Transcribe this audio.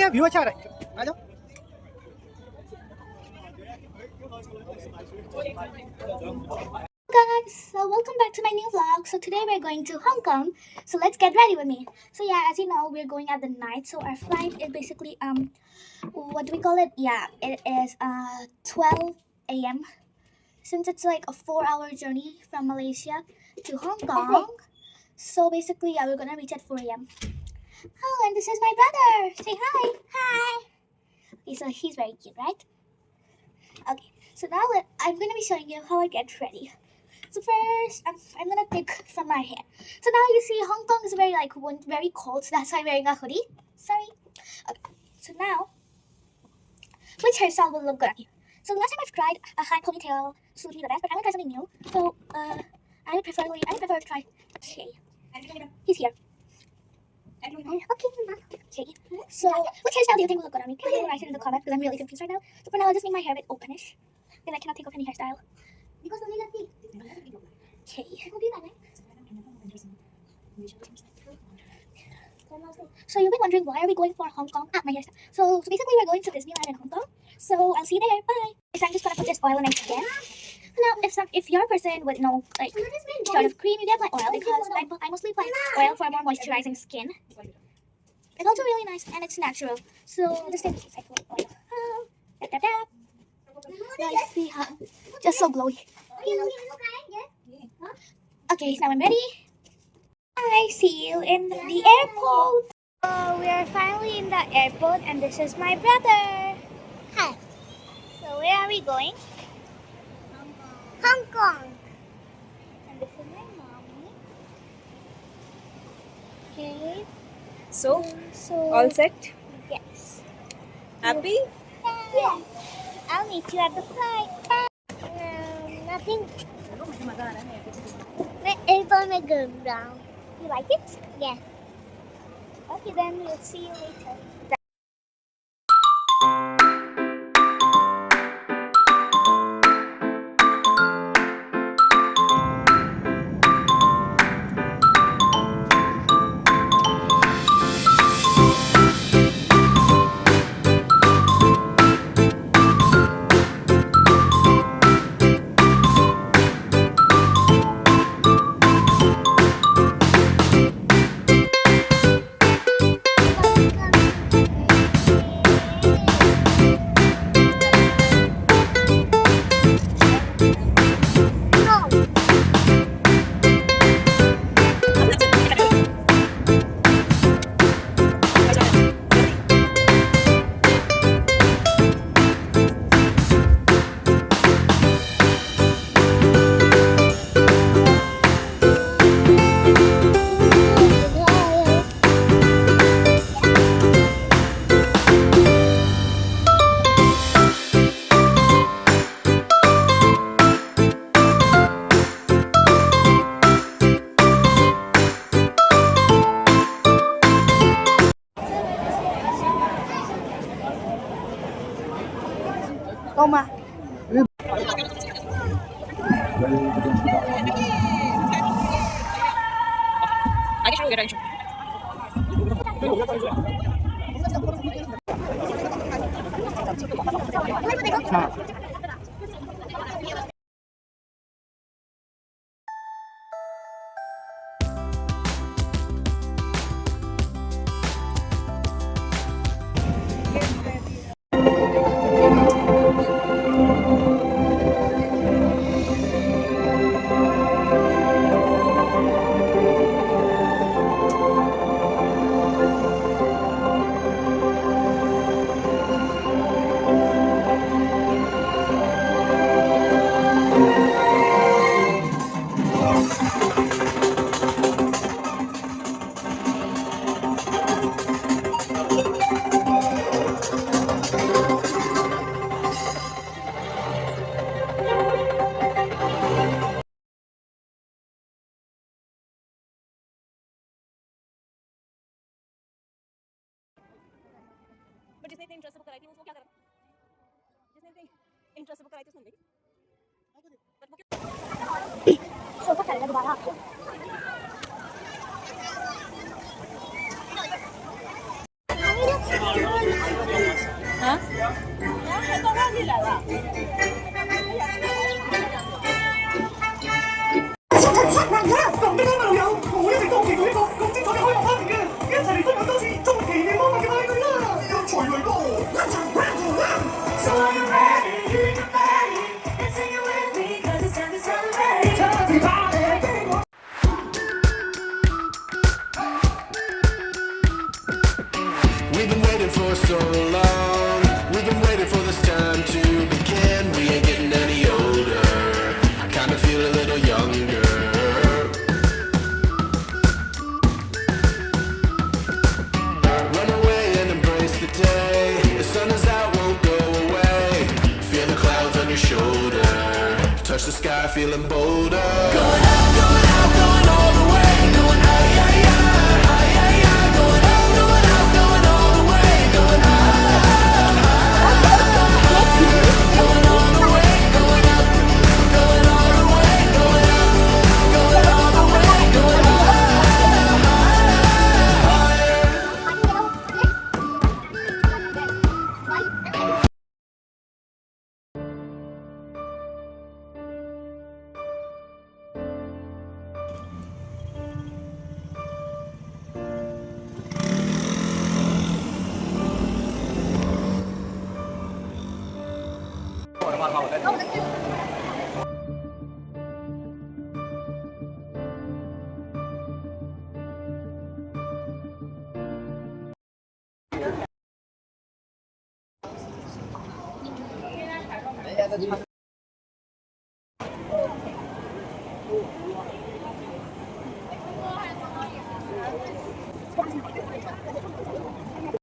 यहाँ व्यू अच्छा आ रहा है, आ जाओ। Guys, so welcome back to my new vlog. So today we're going to Hong Kong, so let's get ready with me. So yeah, as you know, we're going at the night, so our flight is basically what do we call it? Yeah, it is 12 a.m. since it's like a 4-hour journey from Malaysia to Hong Kong. So basically, yeah, we're gonna reach at 4 a.m. Oh, and this is my brother. Say hi. Hi. Okay, so he's very cute, right? Okay, so now I'm gonna be showing you how I get ready. So first, I'm gonna pick from my hair. So now you see Hong Kong is very cold, so that's why I'm wearing a hoodie. Sorry. Okay, so now, which hairstyle will look good on you? So the last time I've tried a high ponytail suited me the best, but I want to try something new. So I would prefer to try. Okay, he's here. Okay. So which hairstyle do you think will look good on me? Can you write it in the comments because I'm really confused right now. So for now, I'll just make my hair a bit openish because I cannot think of any hairstyle. Okay. So you've been wondering why are we going for Hong Kong? My hairstyle. So basically we're going to Disneyland in Hong Kong. So I'll see you there. Bye. So I'm just gonna put this oil on my skin. Now, if you're a person with no sort of cream, you get my oil because I mostly apply oil for more moisturizing skin. It's also really nice and it's natural. So this thing is like oil. Now you see how just so glowy. Okay, now I'm ready. I see you in the airport. So we are finally in the airport and this is my brother. Hi. So where are we going? Hong Kong. And this is my mommy. Okay. So, So all set? yes. Happy? Yeah. I'll meet you at the flight. Bye. Nothing. It's on my good brown. You like it? Yeah. Okay, then we'll see you later. Oma. But जिसने इतने interest book कराई थी उसको क्या करा? जिसने इतने interest book कराई थी उसने नहीं। So what करेगा दोबारा? 啊？然后还到外地来了。咁的朋友，我一直都期待一個咁精彩嘅開幕 party 嘅，一齊嚟分享多次作為奇妙魔法嘅派對啦！一齊嚟咯！一齊 party 啦！So are you ready? You can party and sing it with me 'cause it's time to celebrate. Party party. We've been waiting for so long. We've been waiting for this time to begin. We ain't getting any older. I kinda feel a little younger. Run away and embrace the day. The sun is out, won't go away. Feel the clouds on your shoulder. Touch the sky, feeling bolder. Going out, going out, going all the way. Going high, high, high, high, high, high. Going out, going out, going all the way. Going high, going all the way. Going up, going all the way. Going up, going all the way. Going